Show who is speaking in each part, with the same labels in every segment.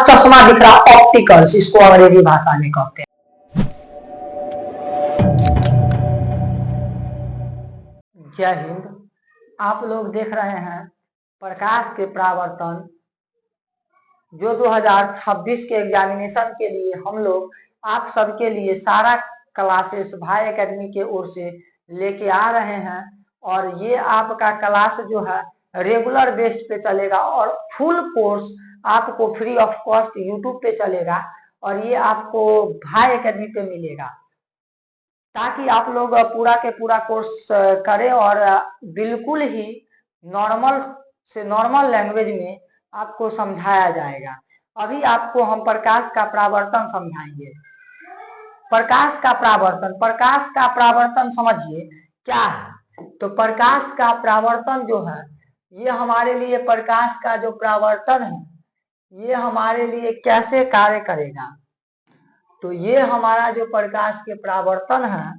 Speaker 1: चश्मा दिख रहा, ऑप्टिकल्स इसको अंग्रेजी भाषा में कहते हैं। जय हिंद। आप लोग देख रहे हैं प्रकाश के परावर्तन, जो 2026 के एग्जामिनेशन के लिए हम लोग आप सबके लिए सारा क्लासेस भाई एकेडमी के ओर से लेके आ रहे हैं। और ये आपका क्लास जो है रेगुलर बेस्ड पे चलेगा और फुल कोर्स आपको फ्री ऑफ कॉस्ट यूट्यूब पे चलेगा और ये आपको भाई एकेडमी पे मिलेगा, ताकि आप लोग पूरा के पूरा कोर्स करें और बिल्कुल ही नॉर्मल से नॉर्मल लैंग्वेज में आपको समझाया जाएगा। अभी आपको हम प्रकाश का परावर्तन समझाएंगे। प्रकाश का परावर्तन समझिए क्या है। तो प्रकाश का परावर्तन जो है, ये हमारे लिए प्रकाश का जो परावर्तन है ये हमारे लिए कैसे कार्य करेगा। तो ये हमारा जो प्रकाश के परावर्तन है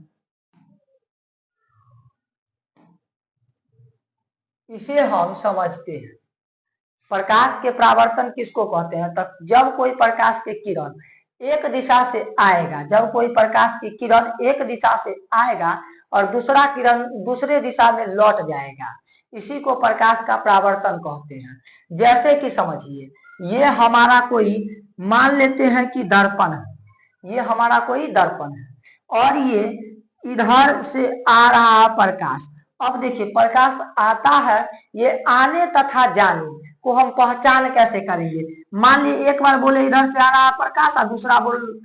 Speaker 1: इसे हम समझते हैं। प्रकाश के परावर्तन किसको कहते हैं? तब जब कोई प्रकाश के किरण एक दिशा से आएगा, जब कोई प्रकाश की किरण एक दिशा से आएगा और दूसरा किरण दूसरे दिशा में लौट जाएगा, इसी को प्रकाश का परावर्तन कहते हैं। जैसे कि समझिए, ये हमारा कोई मान लेते हैं कि दर्पण है, ये हमारा कोई दर्पण है और ये इधर से आ रहा प्रकाश। अब देखिए प्रकाश आता है, ये आने तथा जाने को हम पहचान कैसे करेंगे? मान लीजिए एक बार बोले इधर से आ रहा है प्रकाश और दूसरा बोल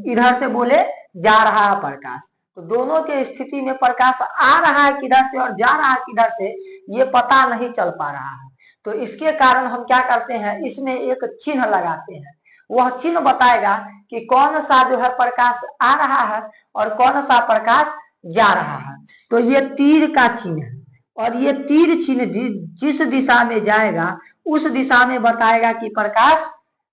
Speaker 1: इधर से बोले जा रहा है प्रकाश, तो दोनों के स्थिति में प्रकाश आ रहा है किधर से और जा रहा है किधर से ये पता नहीं चल पा रहा है। तो इसके कारण हम क्या करते हैं, इसमें एक चिन्ह लगाते हैं। वह चिन्ह बताएगा कि कौन सा जो है प्रकाश आ रहा है और कौन सा प्रकाश जा रहा है। तो ये तीर का चिन्ह है और ये तीर चिन्ह जिस दिशा में जाएगा उस दिशा में बताएगा कि प्रकाश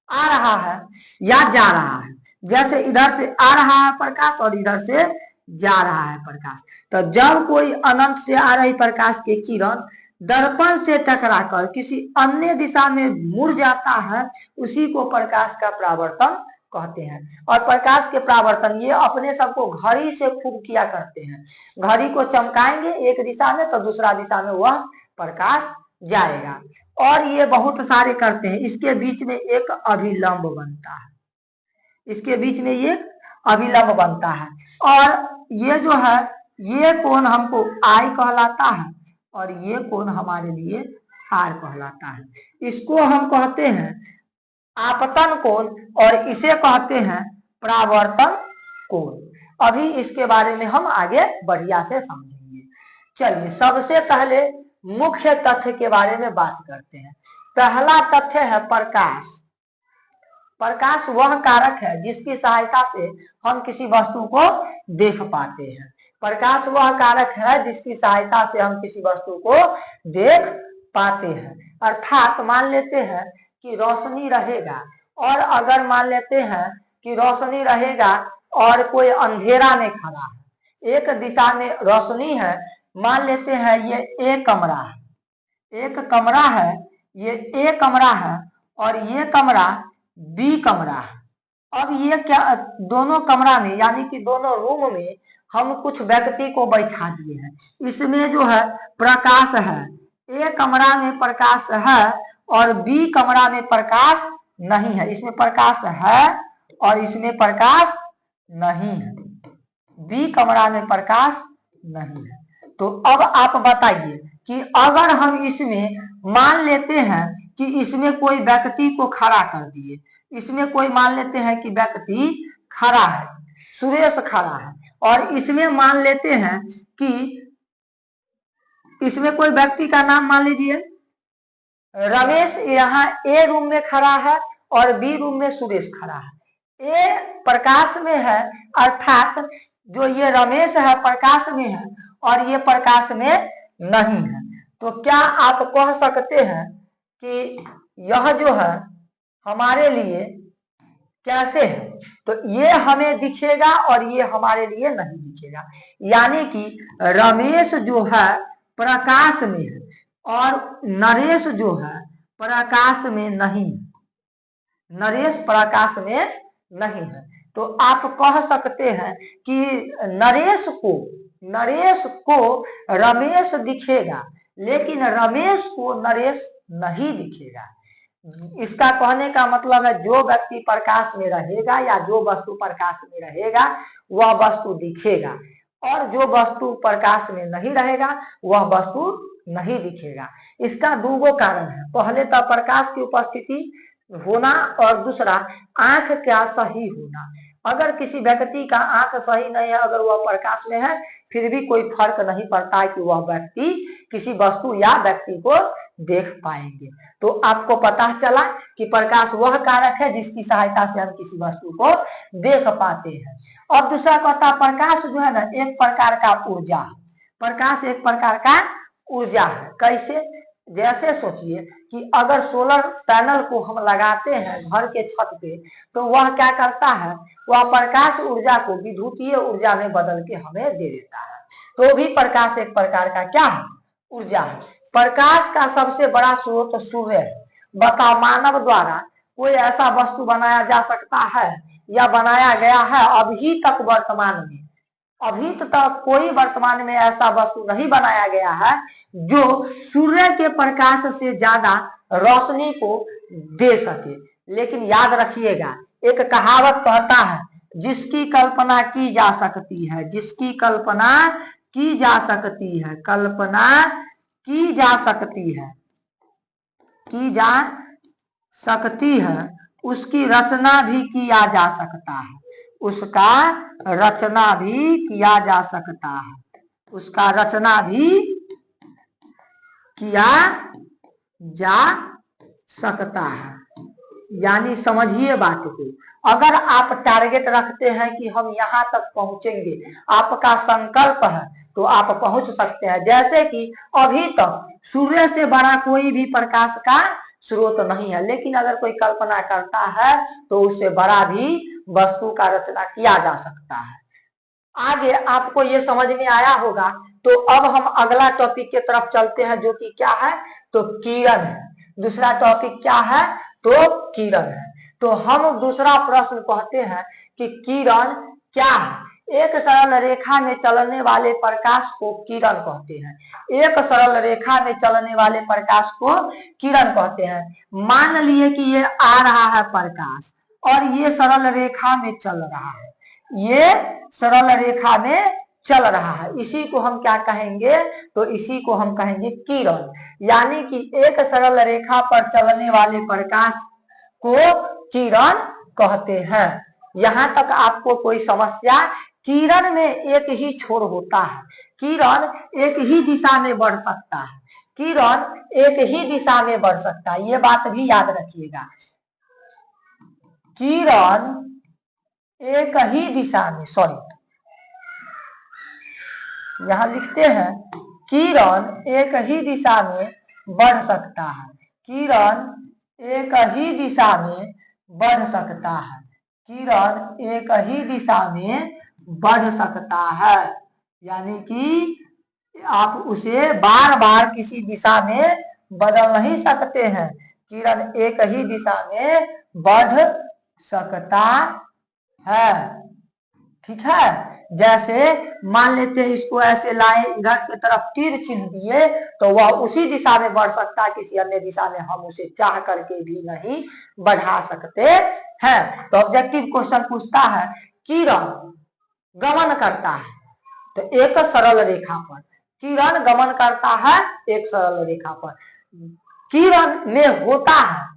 Speaker 1: आ रहा है या जा रहा है। जैसे इधर से आ रहा है प्रकाश और इधर से जा रहा है प्रकाश। तो जब कोई अनंत से आ रही प्रकाश के किरण दर्पण से टकराकर किसी अन्य दिशा में मुड़ जाता है, उसी को प्रकाश का परावर्तन कहते हैं। और प्रकाश के परावर्तन ये अपने सबको घड़ी से खूब किया करते हैं। घड़ी को चमकाएंगे एक दिशा में तो दूसरा दिशा में वह प्रकाश जाएगा। और ये बहुत सारे करते हैं। इसके बीच में एक अभिलंब बनता है, इसके बीच में एक अभिलंब बनता है और ये जो है ये कोण हमको आई कहलाता है और ये कोण हमारे लिए आर कहलाता है। इसको हम कहते हैं आपतन कोण और इसे कहते हैं परावर्तन कोण। अभी इसके बारे में हम आगे बढ़िया से समझेंगे। चलिए सबसे पहले मुख्य तथ्य के बारे में बात करते हैं। पहला तथ्य है प्रकाश। प्रकाश वह कारक है जिसकी सहायता से हम किसी वस्तु को देख पाते हैं। प्रकाश वह कारक है जिसकी सहायता से हम किसी वस्तु को देख पाते हैं। अर्थात मान लेते हैं कि रोशनी रहेगा और अगर मान लेते हैं कि रोशनी रहेगा और कोई अंधेरा में खड़ा है, एक दिशा में रोशनी है, मान लेते हैं ये एक कमरा है, एक कमरा है, ये ए कमरा है और ये कमरा बी कमरा है। अब ये क्या दोनों कमरा में यानी कि दोनों रूम में हम कुछ व्यक्ति को बैठा दिए हैं। इसमें जो है प्रकाश है, ए कमरा में प्रकाश है और बी कमरा में प्रकाश नहीं है। इसमें प्रकाश है और इसमें प्रकाश नहीं है, बी कमरा में प्रकाश नहीं है। तो अब आप बताइए कि अगर हम इसमें मान लेते हैं कि इसमें कोई व्यक्ति को खड़ा कर दिए, इसमें कोई मान लेते हैं कि व्यक्ति खड़ा है, सुरेश खड़ा है, और इसमें मान लेते हैं कि इसमें कोई व्यक्ति का नाम मान लीजिए रमेश यहाँ ए रूम में खड़ा है और बी रूम में सुरेश खड़ा है। ए प्रकाश में है अर्थात जो ये रमेश है प्रकाश में है और ये प्रकाश में नहीं है। तो क्या आप कह सकते हैं कि यह जो है हमारे लिए कैसे है? तो ये हमें दिखेगा और ये हमारे लिए नहीं दिखेगा। यानी कि रमेश जो है प्रकाश में है और नरेश जो है प्रकाश में नहीं है। नरेश प्रकाश में नहीं है। तो आप कह सकते हैं कि नरेश को रमेश दिखेगा, लेकिन रमेश को नरेश नहीं दिखेगा। इसका कहने का मतलब है जो व्यक्ति प्रकाश में रहेगा या जो वस्तु प्रकाश में रहेगा वह वस्तु दिखेगा, और जो वस्तु प्रकाश में नहीं रहेगा वह वस्तु नहीं दिखेगा। इसका दो कारण है। पहले तो प्रकाश की उपस्थिति होना और दूसरा आंख का सही होना। अगर किसी व्यक्ति का आंख सही नहीं है, अगर वह प्रकाश में है, फिर भी कोई फर्क नहीं पड़ता है कि वह व्यक्ति किसी वस्तु या व्यक्ति को देख पाएंगे। तो आपको पता चला कि प्रकाश वह कारक है जिसकी सहायता से हम किसी वस्तु को देख पाते हैं। और दूसरा कहता प्रकाश जो है ना एक प्रकार का ऊर्जा, प्रकाश एक प्रकार का ऊर्जा है। कैसे? जैसे सोचिए कि अगर सोलर पैनल को हम लगाते हैं घर के छत पे, तो वह क्या करता है, वह प्रकाश ऊर्जा को विद्युतीय ऊर्जा में बदल के हमें दे देता है। तो भी प्रकाश एक प्रकार का क्या है? ऊर्जा है। प्रकाश का सबसे बड़ा स्रोत सूर्य है। बताओ मानव द्वारा कोई ऐसा वस्तु बनाया जा सकता है या बनाया गया है अभी तक वर्तमान में? अभी तक कोई वर्तमान में ऐसा वस्तु नहीं बनाया गया है जो सूर्य के प्रकाश से ज्यादा रोशनी को दे सके। लेकिन याद रखिएगा, एक कहावत कहता है जिसकी कल्पना की जा सकती है, जिसकी कल्पना की जा सकती है, कल्पना की जा सकती है, की जा सकती है, उसकी रचना भी किया जा सकता है, उसका रचना भी किया जा सकता है, उसका रचना भी किया जा सकता है। यानी समझिए बात को, अगर आप टारगेट रखते हैं कि हम यहाँ तक पहुंचेंगे, आपका संकल्प है, तो आप पहुंच सकते हैं। जैसे कि अभी तक सूर्य से बड़ा कोई भी प्रकाश का स्रोत नहीं है, लेकिन अगर कोई कल्पना करता है तो उससे बड़ा भी वस्तु का रचना किया जा सकता है। आगे आपको ये समझ में आया होगा। तो अब हम अगला टॉपिक की तरफ चलते हैं, जो कि क्या है, तो किरण है। दूसरा टॉपिक क्या है, तो किरण है। तो हम दूसरा प्रश्न कहते हैं कि किरण क्या है। एक सरल रेखा में चलने वाले प्रकाश को किरण कहते हैं। एक सरल रेखा में चलने वाले प्रकाश को किरण कहते हैं। मान लिए कि ये आ रहा है प्रकाश और ये सरल रेखा में चल रहा है, ये सरल रेखा में चल रहा है, इसी को हम क्या कहेंगे, तो इसी को हम कहेंगे किरण। यानी कि एक सरल रेखा पर चलने वाले प्रकाश को किरण कहते हैं। यहां तक आपको कोई समस्या? किरण में एक ही छोर होता है, किरण एक ही दिशा में बढ़ सकता है, किरण एक ही दिशा में बढ़ सकता है, ये बात भी याद रखिएगा। किरण एक ही दिशा में, सॉरी यहां लिखते हैं किरण एक ही दिशा में बढ़ सकता है, किरण एक ही दिशा में बढ़ सकता है, किरण एक ही दिशा में बढ़ सकता है। यानी कि आप उसे बार बार किसी दिशा में बदल नहीं सकते हैं, किरण एक ही दिशा में बढ़ सकता है। ठीक है, जैसे मान लेते हैं इसको ऐसे लाए, इधर की तरफ तीर चिन्ह दिए, तो वह उसी दिशा में बढ़ सकता है, किसी अन्य दिशा में हम उसे चाह करके भी नहीं बढ़ा सकते हैं। तो ऑब्जेक्टिव क्वेश्चन पूछता है किरण गमन करता है, तो एक सरल रेखा पर, किरण गमन करता है एक सरल रेखा पर, किरण में होता है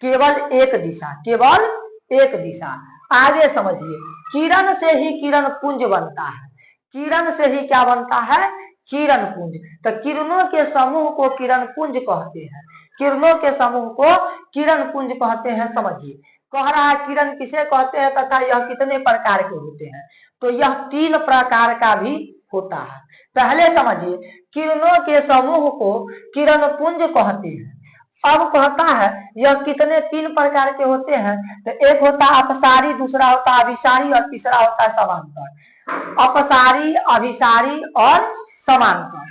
Speaker 1: केवल एक दिशा, केवल एक दिशा। आगे समझिए, किरण से ही किरण पुंज बनता है, किरण से ही क्या बनता है, किरण पुंज। तो किरणों के समूह को किरण पुंज कहते हैं, किरणों के समूह को किरण पुंज कहते हैं। समझिए, कह रहा है किरण किसे कहते हैं तथा यह कितने प्रकार के होते हैं, तो यह 3 प्रकार का भी होता है। पहले समझिए, किरणों के समूह को किरण पुंज कहते हैं। अब कहता है यह कितने 3 प्रकार के होते हैं, तो एक होता है अपसारी, दूसरा होता है अभिसारी और तीसरा होता है समांतर। अपसारी, अभिसारी और समांतर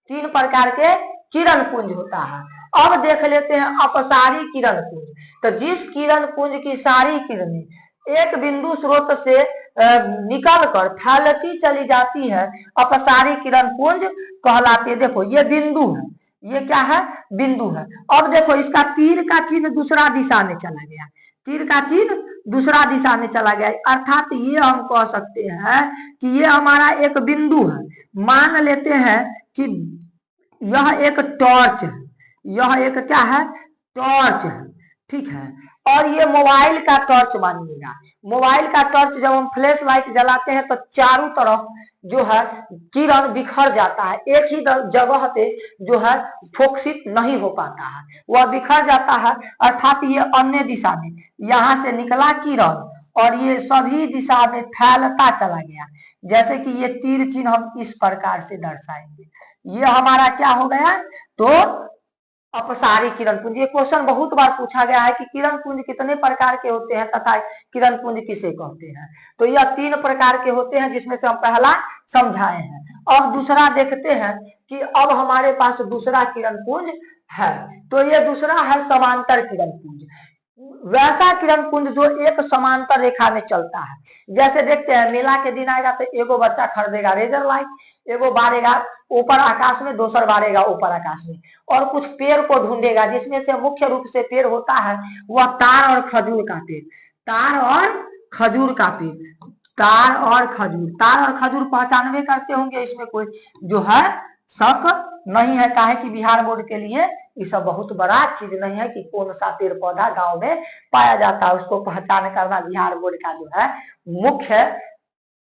Speaker 1: 3 प्रकार के किरण पुंज होता है। अब देख लेते हैं अपसारी किरण पुंज। तो जिस किरण पुंज की सारी किरणें एक बिंदु स्रोत से निकल कर फैलती चली जाती है, अपसारी किरण पुंज कहलाती है। देखो ये बिंदु है, ये क्या है, बिंदु है। अब देखो इसका तीर का चिन्ह दूसरा दिशा में चला गया, तीर का चिन्ह दूसरा दिशा में चला गया, अर्थात ये हम कह सकते हैं कि ये हमारा एक बिंदु है। मान लेते हैं कि यह एक टॉर्च है, यह एक क्या है, टॉर्च है, ठीक है। और ये मोबाइल का टॉर्च मानिएगा, मोबाइल का टॉर्च जब हम फ्लैश लाइट जलाते हैं तो चारों तरफ जो है किरण बिखर जाता है, एक ही जगह पे जो है फोकसित नहीं हो पाता है, वह बिखर जाता है। अर्थात ये अन्य दिशा में यहाँ से निकला किरण और ये सभी दिशा में फैलता चला गया। जैसे कि ये तीर चिन्ह हम इस प्रकार से दर्शाएंगे, ये हमारा क्या हो गया, तो अपसारी किरण पुंज। ये क्वेश्चन बहुत बार पूछा गया है कि किरण पुंज कितने प्रकार के होते हैं तथा किरण पुंज किसे कहते हैं। तो यह 3 प्रकार के होते हैं, जिसमें से हम पहला समझाए हैं। अब दूसरा देखते हैं कि अब हमारे पास दूसरा किरण पुंज है, तो ये दूसरा है समांतर किरण पुंज। वैसा किरण पुंज जो एक समांतर रेखा में चलता है। जैसे देखते हैं मेला के दिन आएगा तो एगो बच्चा खरीदेगा रेजर लाइट, एगो बारेगा ऊपर आकाश में, दूसर बारेगा ऊपर आकाश में, और कुछ पेड़ को ढूंढेगा जिसमें से मुख्य रूप से पेड़ होता है वह तार और खजूर का पेड़, तार और खजूर का पेड़, तार और खजूर, तार और खजूर पहचानवे करते होंगे, इसमें कोई जो है शक नहीं है। काहे कि बिहार बोर्ड के लिए ये सब बहुत बड़ा चीज नहीं है कि कौन सा पेड़ पौधा गांव में पाया जाता है, उसको पहचान करना बिहार बोर्ड का जो है मुख्य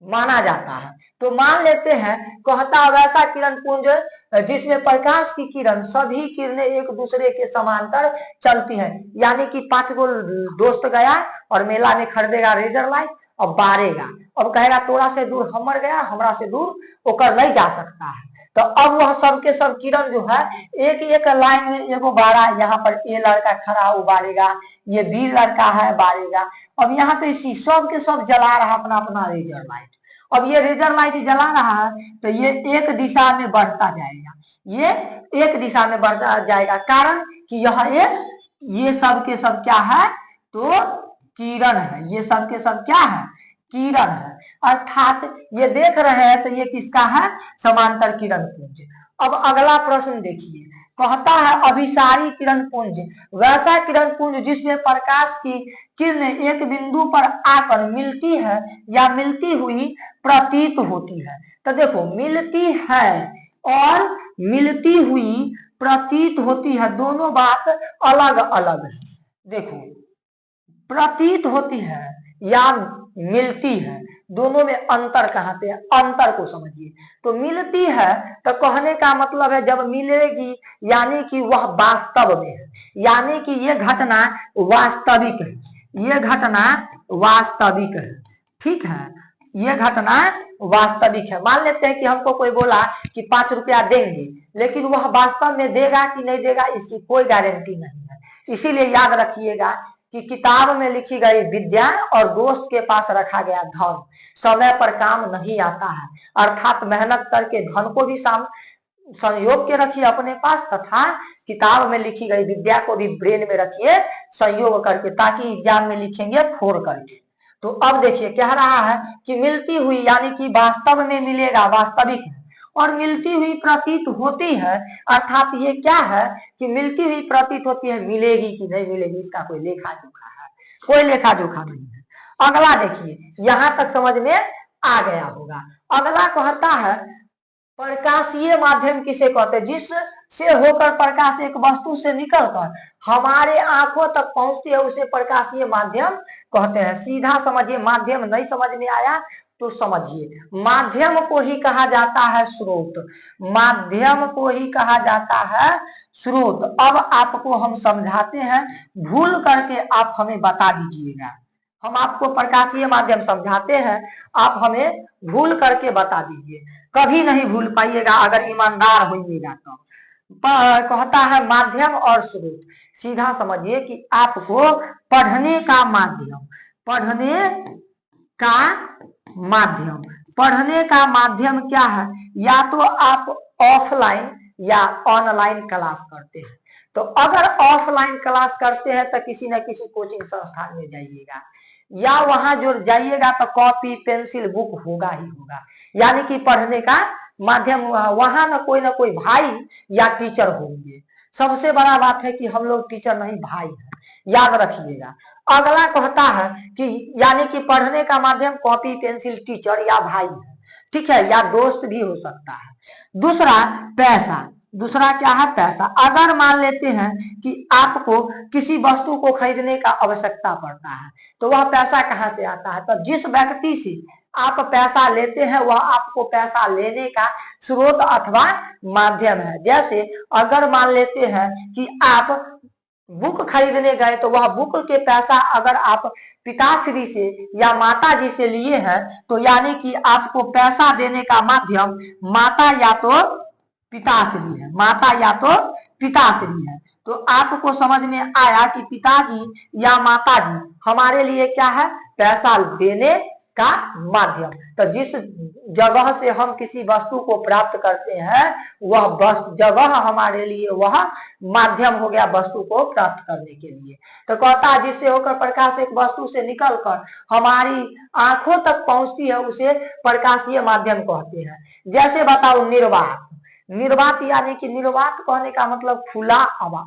Speaker 1: माना जाता है। तो मान लेते हैं, कहता वैसा किरण पुंज जिसमें प्रकाश की किरण सभी किरणें एक दूसरे के समांतर चलती हैं, यानी कि 5 गो दोस्त गया और मेला में खरीदेगा रेजर लाइट और बारेगा, अब कहेगा तोरा से दूर हमर गया, हमरा से दूर ओकर नहीं जा सकता है। तो अब वह सबके सब किरण जो है एक एक लाइन में एगो बारा, यहाँ पर ए लड़का खड़ा वो बारेगा, ये बी लड़का है बारेगा। अब यहाँ पे सब के सब जला रहा अपना अपना रेजर लाइट। अब ये रेजर लाइट जला रहा है तो ये एक दिशा में बढ़ता जाएगा, ये एक दिशा में बढ़ता जाएगा, कारण कि यह एक, ये सब के सब क्या है, तो किरण है, ये सब के सब क्या है, किरण है। अर्थात ये देख रहे हैं तो ये किसका है, समांतर किरण पुंज। अब अगला प्रश्न देखिए, कहता है अभिसारी किरण पुंज वैसा किरण पुंज जिसमें प्रकाश की किरणें एक बिंदु पर आकर मिलती है या मिलती हुई प्रतीत होती है। तो देखो मिलती है और मिलती हुई प्रतीत होती है, दोनों बात अलग अलग है। देखो प्रतीत होती है या मिलती है, दोनों में अंतर कहाँ पे है, अंतर को समझिए। तो मिलती है तो कहने का मतलब है जब मिलेगी यानी कि वह वास्तव में है, यानी कि ये घटना वास्तविक है, ये घटना वास्तविक है, ठीक है, ये घटना वास्तविक है। मान लेते हैं कि हमको कोई बोला कि 5 रुपया देंगे, लेकिन वह वास्तव में देगा कि नहीं देगा इसकी कोई गारंटी नहीं है। इसीलिए याद रखिएगा कि किताब में लिखी गई विद्या और दोस्त के पास रखा गया धन समय पर काम नहीं आता है। अर्थात मेहनत करके धन को भी संयोग के रखिए अपने पास, तथा किताब में लिखी गई विद्या को भी ब्रेन में रखिए संयोग करके, ताकि एग्जाम में लिखेंगे फोड़ करके। तो अब देखिए कह रहा है कि मिलती हुई यानी कि वास्तव में मिलेगा, वास्तविक है, और मिलती हुई प्रतीत होती है, अर्थात ये क्या है कि मिलती हुई प्रतीत होती है, मिलेगी कि नहीं मिलेगी इसका कोई लेखा जोखा है, कोई लेखा जोखा नहीं है। अगला देखिए, यहां तक समझ में आ गया होगा। अगला कहता है प्रकाशीय माध्यम किसे कहते हैं, जिससे होकर प्रकाश एक वस्तु से निकलकर हमारे आंखों तक पहुंचती है उसे प्रकाशीय माध्यम कहते हैं। सीधा समझिए, माध्यम नहीं समझ में आया तो समझिए, माध्यम को ही कहा जाता है स्रोत, माध्यम को ही कहा जाता है स्रोत। अब आपको हम समझाते हैं, भूल करके आप हमें बता दीजिएगा। हम आपको प्रकाशीय माध्यम समझाते हैं, आप हमें भूल करके बता दीजिए, कभी नहीं भूल पाइएगा अगर ईमानदार होइएगा तो। कहता है माध्यम और स्रोत, सीधा समझिए कि आपको पढ़ने का माध्यम, पढ़ने का माध्यम, पढ़ने का माध्यम क्या है, या तो आप ऑफलाइन या ऑनलाइन क्लास करते हैं। तो अगर ऑफलाइन क्लास करते हैं तो किसी न किसी कोचिंग संस्थान में जाइएगा, या वहां जो जाइएगा तो कॉपी पेंसिल बुक होगा ही होगा, यानी कि पढ़ने का माध्यम वहां ना कोई भाई या टीचर होंगे। सबसे बड़ा बात है कि हम लोग टीचर नहीं भाई हैं, याद रखिएगा। अगला कहता है कि यानी कि पढ़ने का माध्यम कॉपी पेंसिल टीचर या भाई है, ठीक है, या दोस्त भी हो सकता है। दूसरा पैसा, दूसरा क्या है पैसा। अगर मान लेते हैं कि आपको किसी वस्तु को खरीदने का आवश्यकता पड़ता है तो वह पैसा कहाँ से आता है, तो जिस व्यक्ति से आप पैसा लेते हैं वह आपको पैसा लेने का स्रोत अथवा माध्यम है। जैसे अगर मान लेते हैं कि आप बुक खरीदने गए तो वह बुक के पैसा अगर आप पिताश्री से या माता जी से लिए हैं तो यानी कि आपको पैसा देने का माध्यम माता या तो पिताश्री है, माता या तो पिताश्री है। तो आपको समझ में आया कि पिताजी या माताजी हमारे लिए क्या है, पैसा देने का माध्यम। तो जिस जगह से हम किसी वस्तु को प्राप्त करते हैं वह जगह हमारे लिए वह माध्यम हो गया वस्तु को प्राप्त करने के लिए। तो कहता है जिससे होकर प्रकाश एक वस्तु से निकलकर हमारी आंखों तक पहुंचती है उसे प्रकाशीय माध्यम कहते हैं। जैसे बताओ निर्वात, निर्वात यानी कि निर्वात कहने का मतलब खुला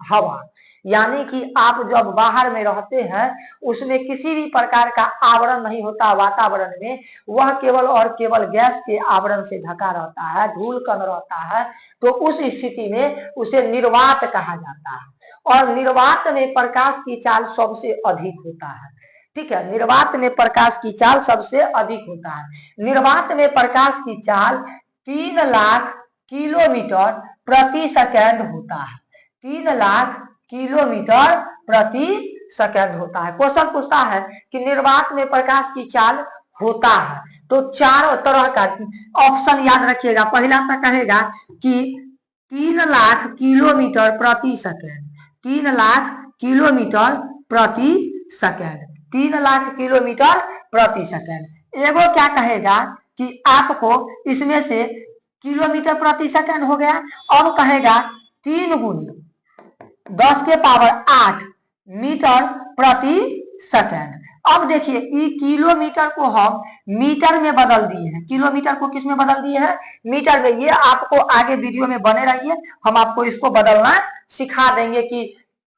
Speaker 1: हवा, यानी कि आप जब बाहर में रहते हैं उसमें किसी भी प्रकार का आवरण नहीं होता वातावरण में, वह केवल और केवल गैस के आवरण से ढका रहता है, धूल कण रहता है, तो उस स्थिति में उसे निर्वात कहा जाता है। और निर्वात में प्रकाश की चाल सबसे अधिक होता है, ठीक है, निर्वात में प्रकाश की चाल सबसे अधिक होता है। निर्वात में प्रकाश की चाल 3 लाख किलोमीटर प्रति सेकंड होता है, 3 लाख किलोमीटर प्रति सेकंड होता है। क्वेश्चन पूछता है कि निर्वात में प्रकाश की चाल होता है तो 4 तरह का ऑप्शन याद रखिएगा। पहला तो कहेगा कि 3 लाख किलोमीटर प्रति सेकंड, 3 लाख किलोमीटर प्रति सेकंड, 3 लाख किलोमीटर प्रति सेकंड। एगो क्या कहेगा कि आपको इसमें से किलोमीटर प्रति सेकंड हो गया, अब कहेगा 3 गुनी 10 के पावर 8 मीटर प्रति सेकंड। अब देखिए ये किलोमीटर को हम मीटर में बदल दिए हैं, किलोमीटर को किस में बदल दिए हैं, मीटर में। ये आपको आगे वीडियो में बने रहिए, हम आपको इसको बदलना सिखा देंगे कि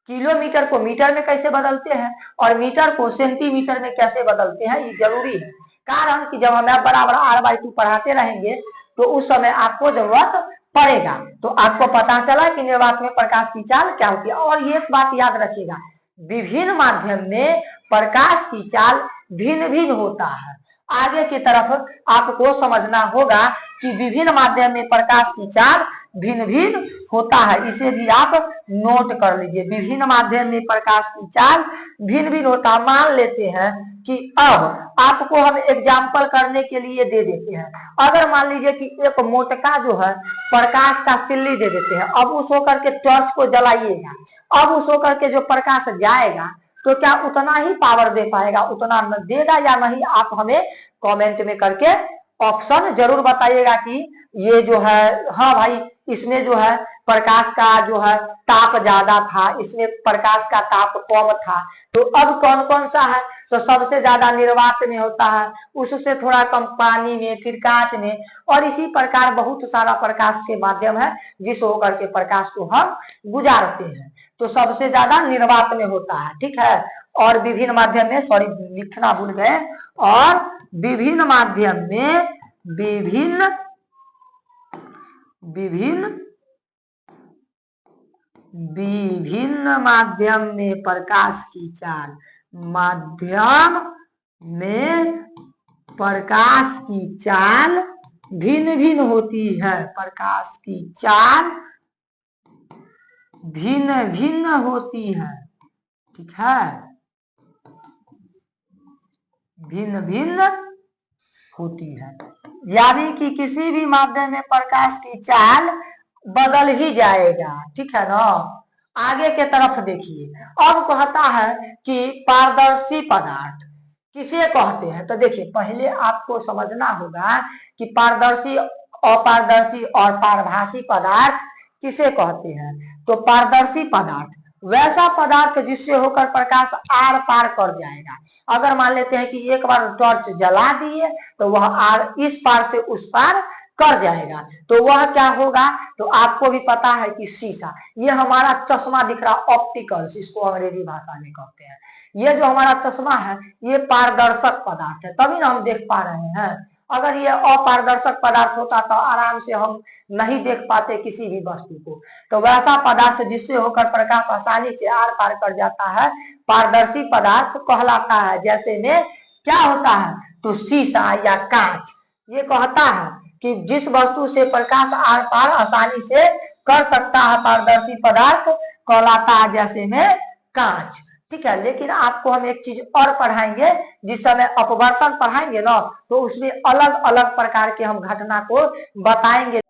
Speaker 1: किलोमीटर को मीटर में कैसे बदलते हैं और मीटर को सेंटीमीटर में कैसे बदलते हैं। ये जरूरी है, कारण कि जब हम बराबर r/2 पढ़ाते रहेंगे तो उस समय आपको जरूरत पड़ेगा। तो आपको पता चला कि निर्वात में प्रकाश की चाल क्या होती है। और ये बात याद रखिएगा, विभिन्न माध्यम में प्रकाश की चाल भिन्न भिन्न होता है। आगे की तरफ आपको समझना होगा कि विभिन्न माध्यम में प्रकाश की चाल भिन्न भिन्न होता है, इसे भी आप नोट कर लीजिए। विभिन्न माध्यम में प्रकाश की चाल भिन्न भिन्न होता है। मान लेते हैं कि अब आपको हम एग्जाम्पल करने के लिए दे देते हैं। अगर मान लीजिए कि एक मोटका जो है प्रकाश का सिल्ली दे देते हैं, अब उस होकर के टॉर्च को जलाइएगा, अब उस होकर के जो प्रकाश जाएगा तो क्या उतना ही पावर दे पाएगा, उतना देगा या नहीं, आप हमें कमेंट में करके ऑप्शन जरूर बताइएगा कि ये जो है, हाँ भाई इसमें जो है प्रकाश का जो है ताप ज्यादा था, इसमें प्रकाश का ताप कम था। तो अब कौन कौन सा है, तो सबसे ज्यादा निर्वात में होता है, उससे थोड़ा कम पानी में, फिर कांच में, और इसी प्रकार बहुत सारा प्रकाश के माध्यम है जिस होकर के प्रकाश को हम गुजारते हैं। तो सबसे ज्यादा निर्वात में होता है, ठीक है। और विभिन्न माध्यम में, सॉरी लिखना भूल गए, और विभिन्न माध्यम में विभिन्न माध्यम में प्रकाश की चाल, माध्यम में प्रकाश की चाल भिन्न भिन्न होती है, प्रकाश की चाल भिन्न भिन्न होती है, ठीक है, भिन्न भिन्न होती है। यानी कि किसी भी माध्यम में प्रकाश की चाल बदल ही जाएगा, ठीक है ना। आगे के तरफ देखिए, अब कहता है कि पारदर्शी पदार्थ किसे कहते हैं। तो देखिए पहले आपको समझना होगा कि पारदर्शी, अपारदर्शी और पारभासी पदार्थ किसे कहते हैं। तो पारदर्शी पदार्थ वैसा पदार्थ जिससे होकर प्रकाश आर पार कर जाएगा। अगर मान लेते हैं कि एक बार टॉर्च जला दिए तो वह आर इस पार से उस पार कर जाएगा, तो वह क्या होगा, तो आपको भी पता है कि शीशा, ये हमारा चश्मा दिख रहा, ऑप्टिकल्स इसको अंग्रेजी भाषा में कहते हैं। ये जो हमारा चश्मा है ये पारदर्शक पदार्थ है, तभी ना हम देख पा रहे हैं। अगर ये अपारदर्शक पदार्थ होता तो आराम से हम नहीं देख पाते किसी भी वस्तु को। तो वैसा पदार्थ जिससे होकर प्रकाश आसानी से आर पार कर जाता है पारदर्शी पदार्थ कहलाता है। जैसे में क्या होता है, तो शीशा या कांच, ये कहता है कि जिस वस्तु से प्रकाश आर पार आसानी से कर सकता है पारदर्शी पदार्थ कहलाता है, जैसे में कांच। ठीक है, लेकिन आपको हम एक चीज और पढ़ाएंगे, जिस समय अपवर्तन पढ़ाएंगे ना तो उसमें अलग अलग प्रकार के हम घटना को बताएंगे।